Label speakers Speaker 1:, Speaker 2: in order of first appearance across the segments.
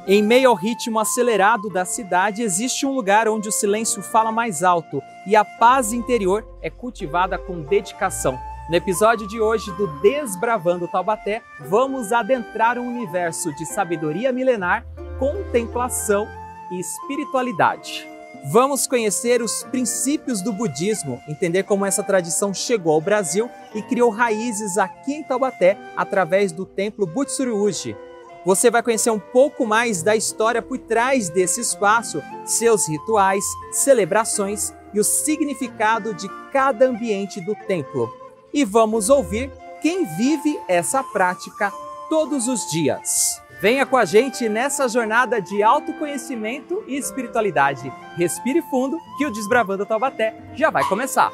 Speaker 1: Em meio ao ritmo acelerado da cidade, existe um lugar onde o silêncio fala mais alto e a paz interior é cultivada com dedicação. No episódio de hoje do Desbravando Taubaté, vamos adentrar um universo de sabedoria milenar, contemplação e espiritualidade. Vamos conhecer os princípios do budismo, entender como essa tradição chegou ao Brasil e criou raízes aqui em Taubaté através do templo Butsurugi. Você vai conhecer um pouco mais da história por trás desse espaço, seus rituais, celebrações e o significado de cada ambiente do templo. E vamos ouvir quem vive essa prática todos os dias. Venha com a gente nessa jornada de autoconhecimento e espiritualidade. Respire fundo que o Desbravando Taubaté já vai começar.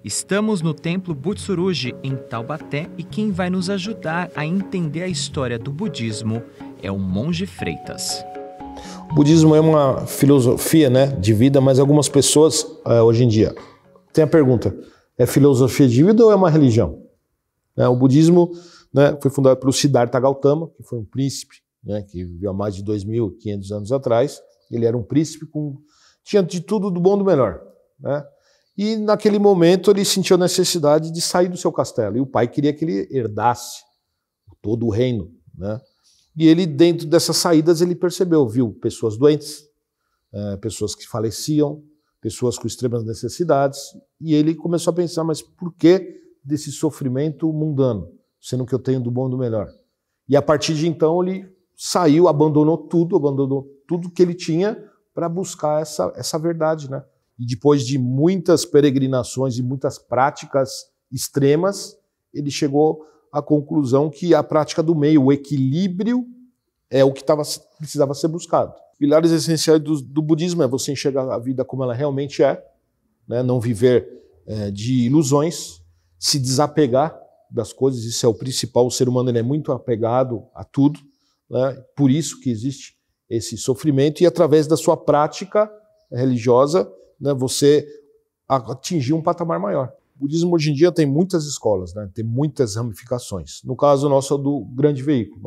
Speaker 1: Estamos no Templo Butsurugi, em Taubaté, e quem vai nos ajudar a entender a história do budismo é o Monge Freitas.
Speaker 2: O budismo é uma filosofia, né, de vida, mas algumas pessoas, hoje em dia, tem a pergunta, é filosofia de vida ou é uma religião? O budismo, né, foi fundado pelo Siddhartha Gautama, que foi um príncipe, né, que viveu há mais de 2.500 anos atrás. Ele era um príncipe tinha de tudo do bom e do melhor, né? E naquele momento ele sentiu a necessidade de sair do seu castelo. E o pai queria que ele herdasse todo o reino, né? E ele, dentro dessas saídas, ele viu pessoas doentes, pessoas que faleciam, pessoas com extremas necessidades. E ele começou a pensar, mas por que desse sofrimento mundano, sendo que eu tenho do bom e do melhor? E a partir de então ele saiu, abandonou tudo que ele tinha para buscar essa verdade, né? E depois de muitas peregrinações e muitas práticas extremas, ele chegou à conclusão que a prática do meio, o equilíbrio, é o que precisava ser buscado. Pilares essenciais do budismo é você enxergar a vida como ela realmente é, né? Não viver de ilusões, se desapegar das coisas, isso é o principal. O ser humano ele é muito apegado a tudo, né? Por isso que existe esse sofrimento, e através da sua prática religiosa, né, você atingir um patamar maior. O budismo hoje em dia tem muitas escolas, né, tem muitas ramificações. No caso nosso é do grande veículo,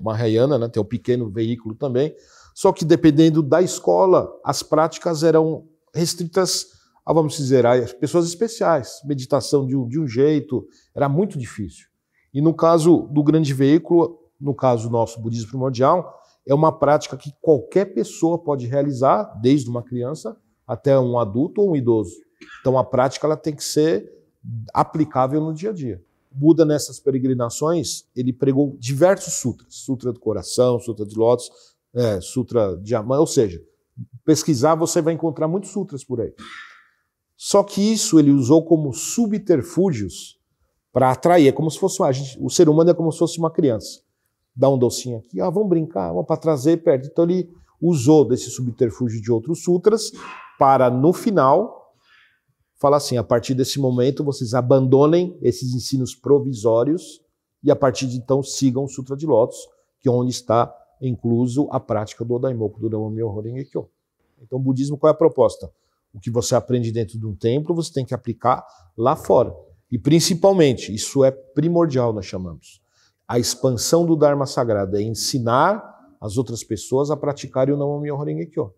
Speaker 2: Mahayana, né, tem o pequeno veículo também, só que dependendo da escola, as práticas eram restritas a, vamos dizer, a pessoas especiais. Meditação de um jeito, era muito difícil. E no caso do grande veículo, no caso nosso budismo primordial, é uma prática que qualquer pessoa pode realizar, desde uma criança até um adulto ou um idoso. Então a prática ela tem que ser aplicável no dia a dia. O Buda, nessas peregrinações, ele pregou diversos sutras. Sutra do coração, sutra de lótus, sutra de Amã, ou seja, pesquisar você vai encontrar muitos sutras por aí. Só que isso ele usou como subterfúgios para atrair. É como se fosse o ser humano é como se fosse uma criança. Dá um docinho aqui, vamos brincar, vamos para trazer perto. Então ele usou desse subterfúgio de outros sutras para, no final, falar assim, a partir desse momento vocês abandonem esses ensinos provisórios e a partir de então sigam o Sutra de Lótus, que é onde está incluso a prática do Daimoku, do Nammyoho Renge Kyo. Então o budismo, qual é a proposta? O que você aprende dentro de um templo, você tem que aplicar lá fora. E principalmente, isso é primordial, nós chamamos. A expansão do Dharma Sagrado é ensinar as outras pessoas a praticarem o Nammyoho Renge Kyo.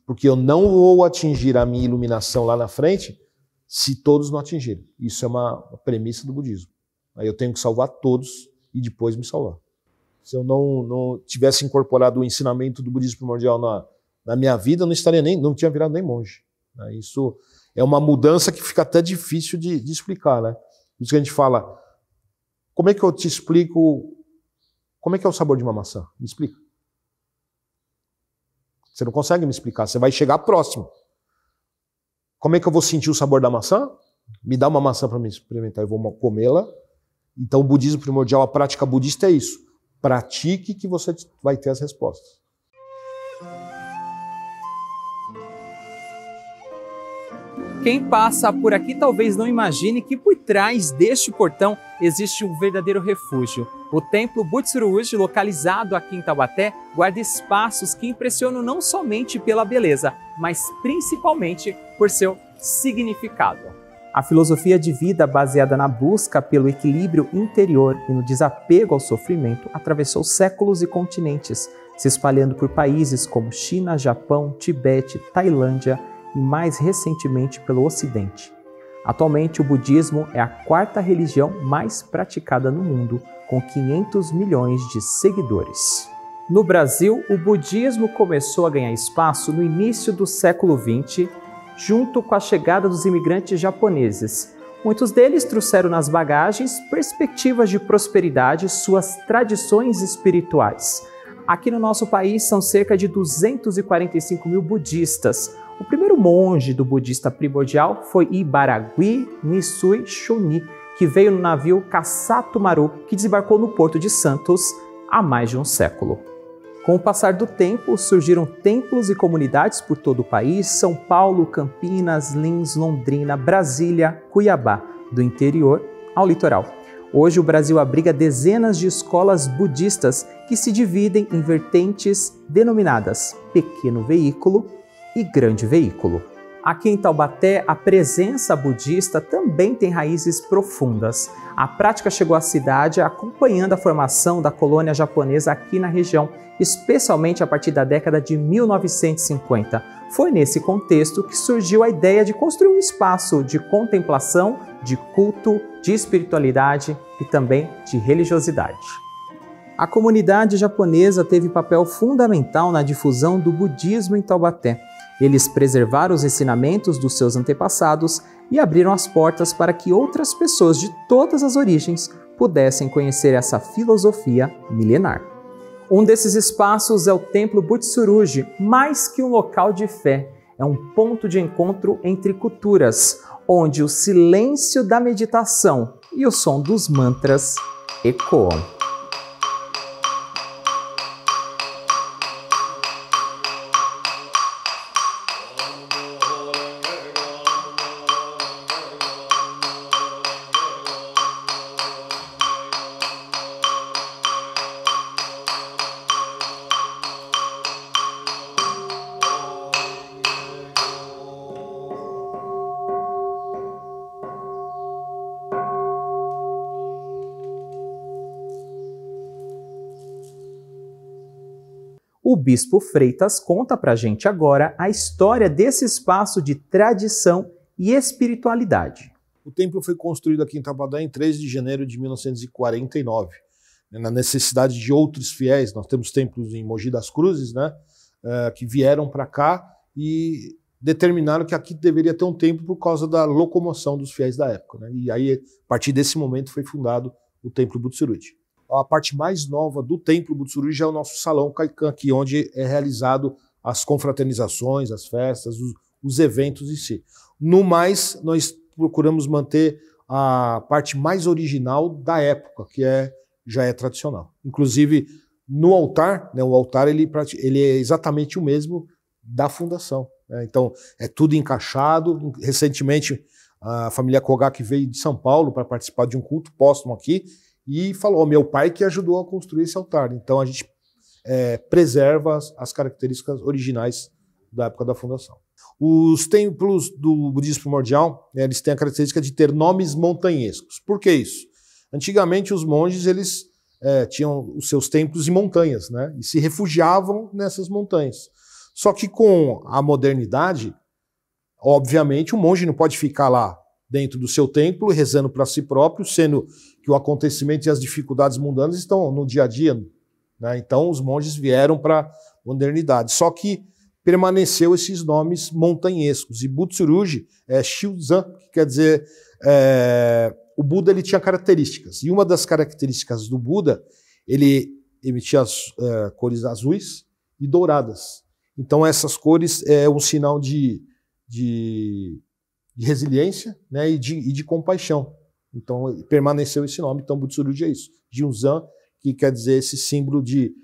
Speaker 2: Porque eu não vou atingir a minha iluminação lá na frente se todos não atingirem. Isso é uma premissa do budismo. Aí eu tenho que salvar todos e depois me salvar. Se eu não tivesse incorporado o ensinamento do budismo primordial na minha vida, eu não tinha virado nem monge. Isso é uma mudança que fica até difícil de explicar, né? Por isso que a gente fala, como é que eu te explico, como é que é o sabor de uma maçã? Me explica. Você não consegue me explicar, você vai chegar próximo. Como é que eu vou sentir o sabor da maçã? Me dá uma maçã para me experimentar, eu vou comê-la. Então o budismo primordial, a prática budista é isso. Pratique que você vai ter as respostas.
Speaker 1: Quem passa por aqui talvez não imagine que por trás deste portão existe um verdadeiro refúgio. O Templo Butsurugi, localizado aqui em Taubaté, guarda espaços que impressionam não somente pela beleza, mas principalmente por seu significado. A filosofia de vida baseada na busca pelo equilíbrio interior e no desapego ao sofrimento atravessou séculos e continentes, se espalhando por países como China, Japão, Tibete, Tailândia e mais recentemente pelo Ocidente. Atualmente, o budismo é a quarta religião mais praticada no mundo, com 500 milhões de seguidores. No Brasil, o budismo começou a ganhar espaço no início do século XX, junto com a chegada dos imigrantes japoneses. Muitos deles trouxeram nas bagagens perspectivas de prosperidade e suas tradições espirituais. Aqui no nosso país são cerca de 245 mil budistas. O primeiro monge do budista primordial foi Ibaragui Nisui Shuni, que veio no navio Kassato Maru, que desembarcou no Porto de Santos há mais de um século. Com o passar do tempo, surgiram templos e comunidades por todo o país: São Paulo, Campinas, Lins, Londrina, Brasília, Cuiabá, do interior ao litoral. Hoje o Brasil abriga dezenas de escolas budistas que se dividem em vertentes denominadas pequeno veículo e grande veículo. Aqui em Taubaté, a presença budista também tem raízes profundas. A prática chegou à cidade acompanhando a formação da colônia japonesa aqui na região, especialmente a partir da década de 1950. Foi nesse contexto que surgiu a ideia de construir um espaço de contemplação, de culto, de espiritualidade e também de religiosidade. A comunidade japonesa teve papel fundamental na difusão do budismo em Taubaté. Eles preservaram os ensinamentos dos seus antepassados e abriram as portas para que outras pessoas de todas as origens pudessem conhecer essa filosofia milenar. Um desses espaços é o Templo Butsurugi, mais que um local de fé, é um ponto de encontro entre culturas, onde o silêncio da meditação e o som dos mantras ecoam. O Bispo Freitas conta pra gente agora a história desse espaço de tradição e espiritualidade.
Speaker 2: O templo foi construído aqui em Taubaté em 3 de janeiro de 1949, na necessidade de outros fiéis. Nós temos templos em Mogi das Cruzes, né, que vieram para cá e determinaram que aqui deveria ter um templo por causa da locomoção dos fiéis da época, né? E aí, a partir desse momento, foi fundado o Templo Butsurugi. A parte mais nova do Templo Butsurugi é o nosso Salão Kaikan, aqui onde é realizado as confraternizações, as festas, os eventos em si. No mais, nós procuramos manter a parte mais original da época, que já é tradicional. Inclusive, no altar, né, o altar ele é exatamente o mesmo da fundação, né? Então, é tudo encaixado. Recentemente, a família Kogaki veio de São Paulo para participar de um culto póstumo aqui, e falou: meu pai que ajudou a construir esse altar. Então a gente preserva as características originais da época da fundação. Os templos do budismo primordial, eles têm a característica de ter nomes montanhescos. Por que isso? Antigamente os monges eles tinham os seus templos em montanhas, né, e se refugiavam nessas montanhas. Só que com a modernidade, obviamente o monge não pode ficar lá dentro do seu templo, rezando para si próprio, sendo que o acontecimento e as dificuldades mundanas estão no dia a dia, né? Então os monges vieram para a modernidade. Só que permaneceu esses nomes montanhescos. E Butsurugi é Shizan, que quer dizer o Buda ele tinha características. E uma das características do Buda, ele emitia as cores azuis e douradas. Então essas cores é um sinal de resiliência, né, e de compaixão. Então permaneceu esse nome. Então Butsurugi é isso, Junzan, que quer dizer esse símbolo de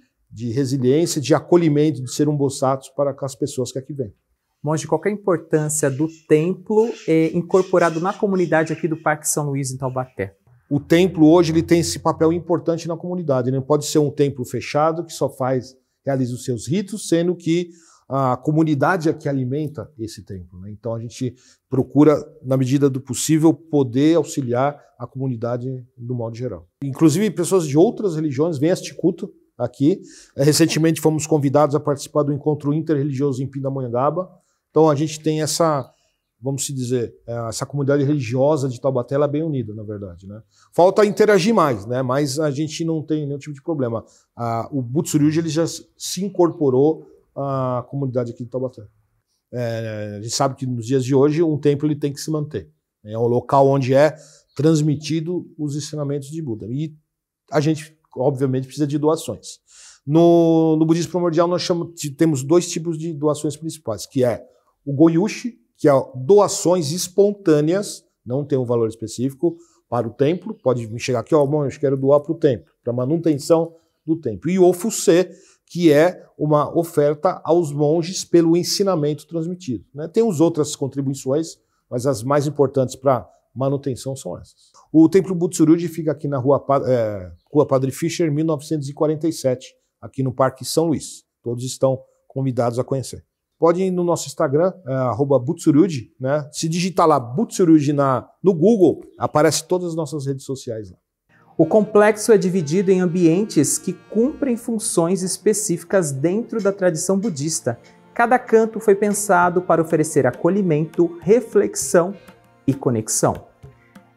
Speaker 2: resiliência, de acolhimento, de ser um bosatsu para as pessoas que aqui vêm.
Speaker 1: Monge, qual que é a importância do templo incorporado na comunidade aqui do Parque São Luís, em Taubaté?
Speaker 2: O templo hoje ele tem esse papel importante na comunidade. Ele não pode ser um templo fechado que só realiza os seus ritos, sendo que a comunidade é que alimenta esse templo, né? Então a gente procura, na medida do possível, poder auxiliar a comunidade do modo geral. Inclusive pessoas de outras religiões vêm assistir culto aqui. Recentemente fomos convidados a participar do encontro interreligioso em Pindamonhangaba. Então a gente tem essa, vamos dizer, essa comunidade religiosa de Taubaté, ela é bem unida, na verdade, né? Falta interagir mais, né? Mas a gente não tem nenhum tipo de problema. O Butsuryuji ele já se incorporou à comunidade aqui de Taubaté. A gente sabe que nos dias de hoje um templo ele tem que se manter. É um local onde é transmitido os ensinamentos de Buda. E a gente, obviamente, precisa de doações. No budismo primordial nós temos dois tipos de doações principais, que é o Goyushi, que é doações espontâneas, não tem um valor específico para o templo, pode me chegar aqui, bom, eu quero doar para o templo, para manutenção do templo. E o Ofuse, que é uma oferta aos monges pelo ensinamento transmitido, né? Tem as outras contribuições, mas as mais importantes para manutenção são essas. O Templo Butsuryuji fica aqui na Rua Padre Fischer, 1947, aqui no Parque São Luís. Todos estão convidados a conhecer. Pode ir no nosso Instagram, @Butsuryuji, né? Se digitar lá Butsuryuji no Google, aparece todas as nossas redes sociais lá.
Speaker 1: O complexo é dividido em ambientes que cumprem funções específicas dentro da tradição budista. Cada canto foi pensado para oferecer acolhimento, reflexão e conexão.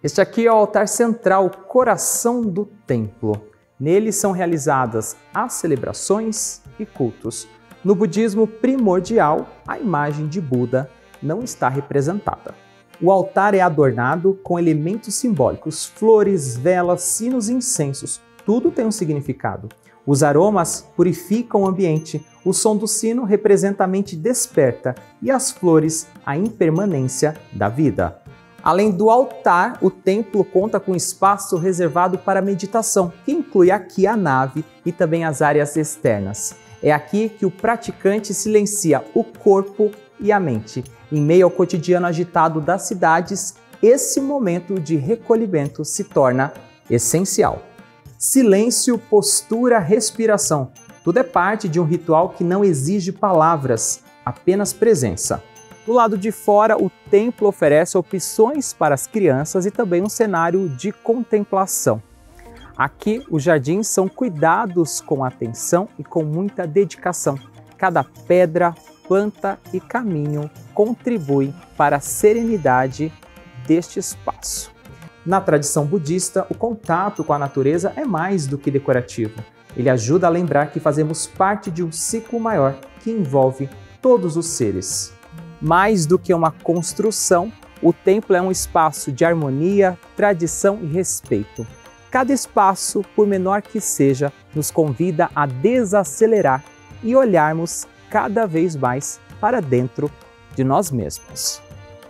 Speaker 1: Este aqui é o altar central, coração do templo. Nele são realizadas as celebrações e cultos. No budismo primordial, a imagem de Buda não está representada. O altar é adornado com elementos simbólicos, flores, velas, sinos e incensos. Tudo tem um significado. Os aromas purificam o ambiente, o som do sino representa a mente desperta e as flores a impermanência da vida. Além do altar, o templo conta com espaço reservado para meditação, que inclui aqui a nave e também as áreas externas. É aqui que o praticante silencia o corpo e a mente. Em meio ao cotidiano agitado das cidades, esse momento de recolhimento se torna essencial. Silêncio, postura, respiração. Tudo é parte de um ritual que não exige palavras, apenas presença. Do lado de fora, o templo oferece opções para as crianças e também um cenário de contemplação. Aqui, os jardins são cuidados com atenção e com muita dedicação. Cada pedra, planta e caminho contribui para a serenidade deste espaço. Na tradição budista, o contato com a natureza é mais do que decorativo. Ele ajuda a lembrar que fazemos parte de um ciclo maior que envolve todos os seres. Mais do que uma construção, o templo é um espaço de harmonia, tradição e respeito. Cada espaço, por menor que seja, nos convida a desacelerar e olharmos cada vez mais para dentro de nós mesmos.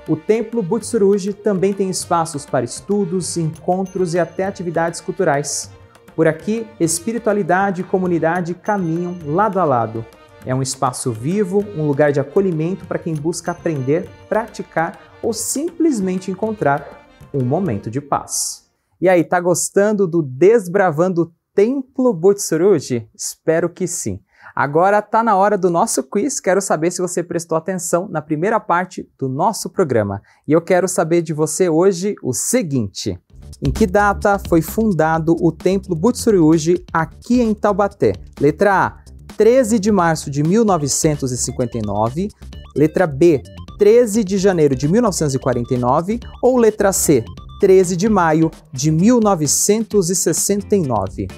Speaker 1: O Templo Butsuryuji também tem espaços para estudos, encontros e até atividades culturais. Por aqui, espiritualidade e comunidade caminham lado a lado. É um espaço vivo, um lugar de acolhimento para quem busca aprender, praticar ou simplesmente encontrar um momento de paz. E aí, tá gostando do Desbravando o Templo Butsuryuji? Espero que sim. Agora tá na hora do nosso quiz. Quero saber se você prestou atenção na primeira parte do nosso programa. E eu quero saber de você hoje o seguinte: em que data foi fundado o Templo Butsuryuji aqui em Taubaté? Letra A, 13 de março de 1959. Letra B, 13 de janeiro de 1949. Ou letra C, 13 de maio de 1969.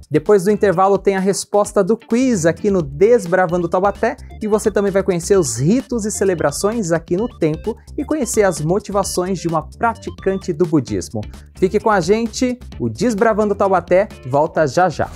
Speaker 1: Depois do intervalo tem a resposta do quiz aqui no Desbravando Taubaté e você também vai conhecer os ritos e celebrações aqui no templo e conhecer as motivações de uma praticante do budismo. Fique com a gente, o Desbravando Taubaté volta já já.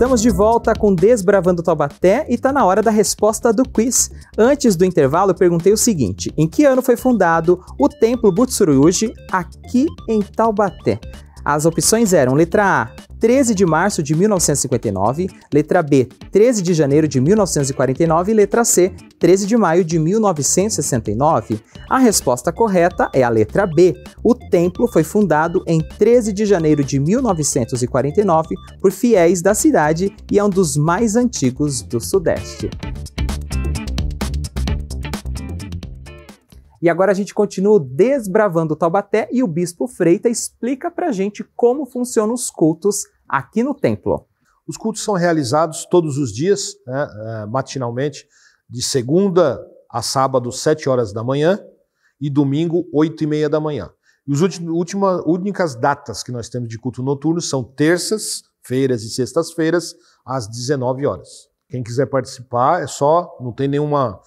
Speaker 1: Estamos de volta com Desbravando Taubaté e está na hora da resposta do quiz. Antes do intervalo, eu perguntei o seguinte: em que ano foi fundado o Templo Butsurugi aqui em Taubaté? As opções eram letra A, 13 de março de 1959, letra B, 13 de janeiro de 1949 e letra C, 13 de maio de 1969. A resposta correta é a letra B. O templo foi fundado em 13 de janeiro de 1949 por fiéis da cidade e é um dos mais antigos do Sudeste. E agora a gente continua desbravando Taubaté e o Bispo Freitas explica pra gente como funcionam os cultos aqui no templo.
Speaker 2: Os cultos são realizados todos os dias, matinalmente, de segunda a sábado, 7 horas da manhã, e domingo, 8h30 da manhã. E as únicas datas que nós temos de culto noturno são terças-feiras e sextas-feiras, às 19 horas. Quem quiser participar, não tem nenhuma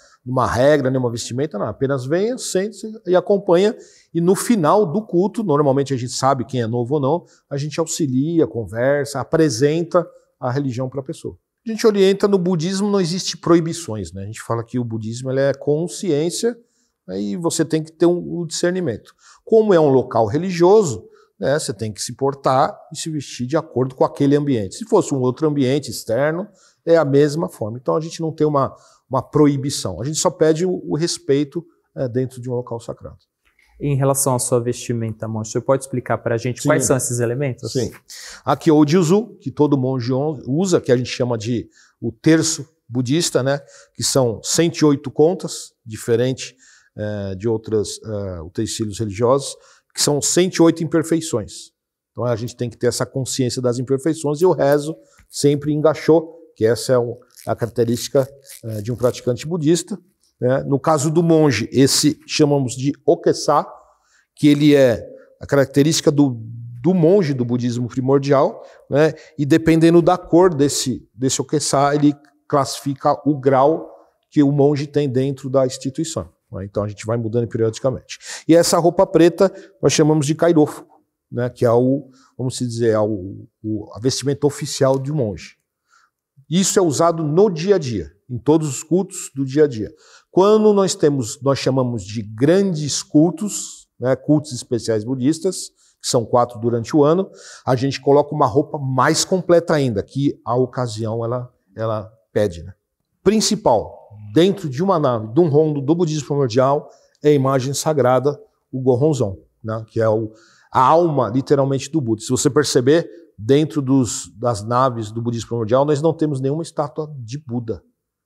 Speaker 2: regra, nenhuma vestimenta, não. Apenas venha, sente-se e acompanha. E no final do culto, normalmente a gente sabe quem é novo ou não, a gente auxilia, conversa, apresenta a religião para a pessoa. A gente orienta, no budismo não existe proibições, né? A gente fala que o budismo ele é consciência, né, e você tem que ter um discernimento. Como é um local religioso, né, você tem que se portar e se vestir de acordo com aquele ambiente. Se fosse um outro ambiente externo, é a mesma forma. Então a gente não tem uma proibição, a gente só pede o respeito dentro de um local sagrado.
Speaker 1: Em relação à sua vestimenta, monge, você pode explicar para a gente quais são esses elementos?
Speaker 2: Sim. Aqui é o Jiuzu, que todo monge usa, que a gente chama de o terço budista, né? Que são 108 contas, diferente de outros utensílios religiosos, que são 108 imperfeições. Então a gente tem que ter essa consciência das imperfeições e o rezo sempre engaixou, que essa é a característica de um praticante budista. Né? No caso do monge, esse chamamos de okesa, que ele é a característica do monge do budismo primordial, né? E dependendo da cor desse okesa, ele classifica o grau que o monge tem dentro da instituição. Né? Então a gente vai mudando periodicamente. E essa roupa preta nós chamamos de kairofu, né? Que é vamos dizer, a vestimenta oficial de um monge. Isso é usado no dia a dia, em todos os cultos do dia a dia. Quando nós chamamos de grandes cultos, né, cultos especiais budistas, que são 4 durante o ano, a gente coloca uma roupa mais completa ainda, que a ocasião ela pede. Né? Principal, dentro de uma nave, de um rondo do budismo primordial, é a imagem sagrada, o Gohonzon, né, que é a alma, literalmente, do Buda. Se você perceber, dentro das naves do budismo primordial, nós não temos nenhuma estátua de Buda.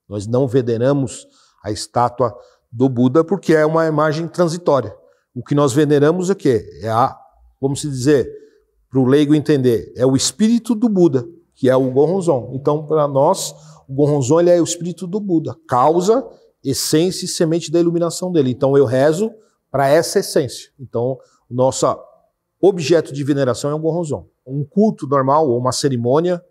Speaker 2: Nós não veneramos a estátua do Buda porque é uma imagem transitória. O que nós veneramos é o quê? Vamos dizer, para o leigo entender, é o espírito do Buda, que é o Gohonzon. Então, para nós, o Gohonzon ele é o espírito do Buda, causa, essência e semente da iluminação dele. Então, eu rezo para essa essência. Então, o nosso objeto de veneração é o Gohonzon. Um culto normal, ou uma cerimônia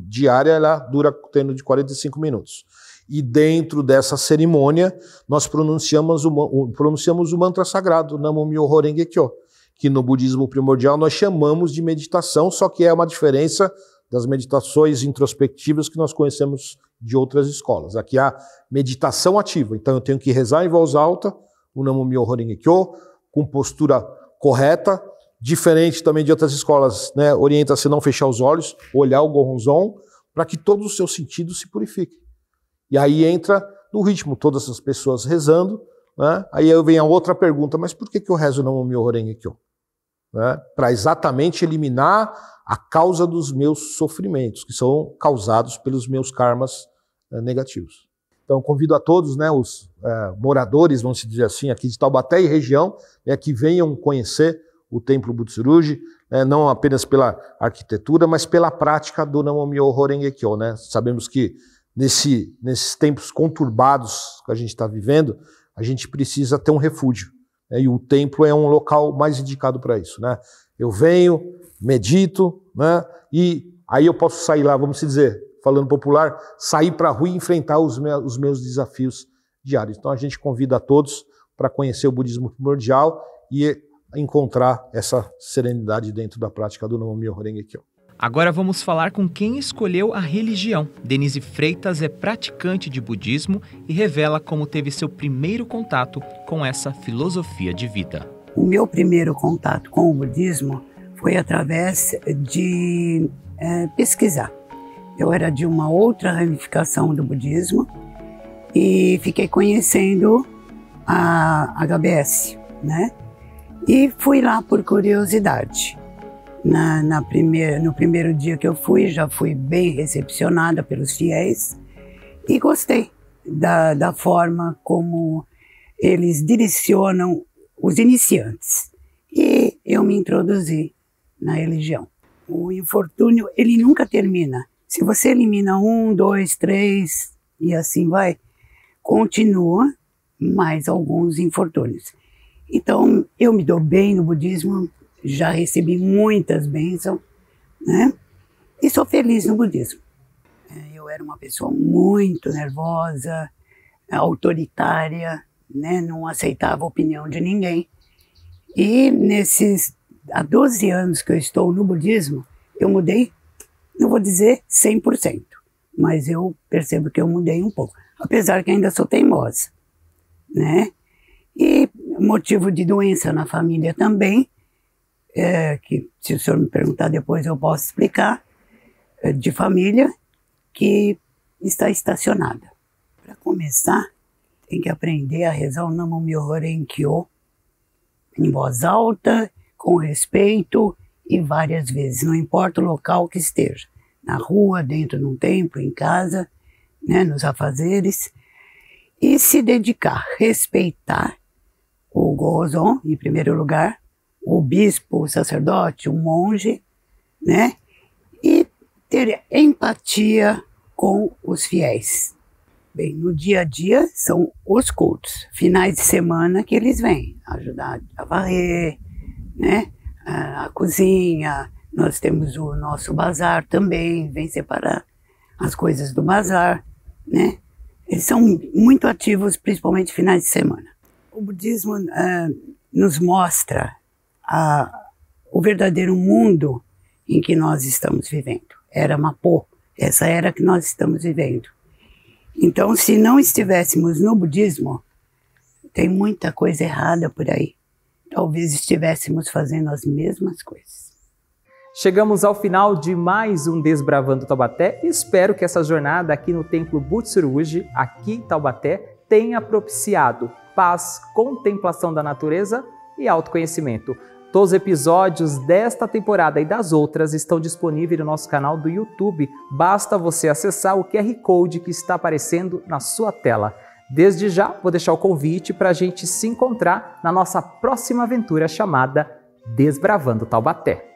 Speaker 2: diária, ela dura tendo de 45 minutos. E dentro dessa cerimônia, nós pronunciamos o mantra sagrado, Namo Myoho Renge Kyo, que no budismo primordial nós chamamos de meditação, só que é uma diferença das meditações introspectivas que nós conhecemos de outras escolas. Aqui há meditação ativa, então eu tenho que rezar em voz alta, o Namo Myoho Renge Kyo, com postura correta, diferente também de outras escolas, né? Orienta-se a não fechar os olhos, olhar o Gohonzon, para que todos os seus sentidos se purifiquem. E aí entra no ritmo, todas as pessoas rezando, né? Aí vem a outra pergunta, mas por que eu rezo Namo Myoho Renge Kyo? Né? Para exatamente eliminar a causa dos meus sofrimentos, que são causados pelos meus karmas negativos. Então convido a todos, né, os moradores, vamos dizer assim, aqui de Taubaté e região, né, que venham conhecer o Templo Butsurugi, não apenas pela arquitetura, mas pela prática do Namo Myoho Renge Kyo. Né? Sabemos que nesses tempos conturbados que a gente está vivendo, a gente precisa ter um refúgio. Né? E o templo é um local mais indicado para isso. Né? Eu venho, medito, né? E aí eu posso sair lá, vamos dizer, falando popular, sair para a rua e enfrentar os meus desafios diários. Então a gente convida a todos para conhecer o budismo primordial e encontrar essa serenidade dentro da prática do Namo Myoho Renge Kyo.
Speaker 1: Agora vamos falar com quem escolheu a religião. Denise Freitas é praticante de budismo e revela como teve seu primeiro contato com essa filosofia de vida.
Speaker 3: O meu primeiro contato com o budismo foi através de pesquisar. Eu era de uma outra ramificação do budismo e fiquei conhecendo a HBS, né? E fui lá por curiosidade. No primeiro dia que eu fui, já fui bem recepcionada pelos fiéis e gostei da forma como eles direcionam os iniciantes. E eu me introduzi na religião. O infortúnio, ele nunca termina. Se você elimina 1, 2, 3 e assim vai, continua mais alguns infortúnios. Então, eu me dou bem no budismo, já recebi muitas bênçãos, né? E sou feliz no budismo. Eu era uma pessoa muito nervosa, autoritária, né? Não aceitava a opinião de ninguém. E há 12 anos que eu estou no budismo, eu mudei, não vou dizer 100%, mas eu percebo que eu mudei um pouco, apesar que ainda sou teimosa, né? E motivo de doença na família também, que se o senhor me perguntar depois eu posso explicar, de família que está estacionada. Para começar, tem que aprender a rezar o Namo Myoho Renge-kyo em voz alta, com respeito e várias vezes, não importa o local que esteja, na rua, dentro de um templo, em casa, né, nos afazeres, e se dedicar, respeitar o Gozon, em primeiro lugar, o bispo, o sacerdote, o monge, né, e ter empatia com os fiéis. Bem, no dia a dia são os cultos, finais de semana que eles vêm ajudar a varrer, né, a cozinha, nós temos o nosso bazar também, vem separar as coisas do bazar, né, eles são muito ativos, principalmente finais de semana. O budismo nos mostra o verdadeiro mundo em que nós estamos vivendo. Era Mapô, essa era que nós estamos vivendo. Então, se não estivéssemos no budismo, tem muita coisa errada por aí. Talvez estivéssemos fazendo as mesmas coisas.
Speaker 1: Chegamos ao final de mais um Desbravando Taubaté e espero que essa jornada aqui no Templo Butsurugi, aqui em Taubaté, tenha propiciado paz, contemplação da natureza e autoconhecimento. Todos os episódios desta temporada e das outras estão disponíveis no nosso canal do YouTube. Basta você acessar o QR Code que está aparecendo na sua tela. Desde já, vou deixar o convite para a gente se encontrar na nossa próxima aventura chamada Desbravando Taubaté.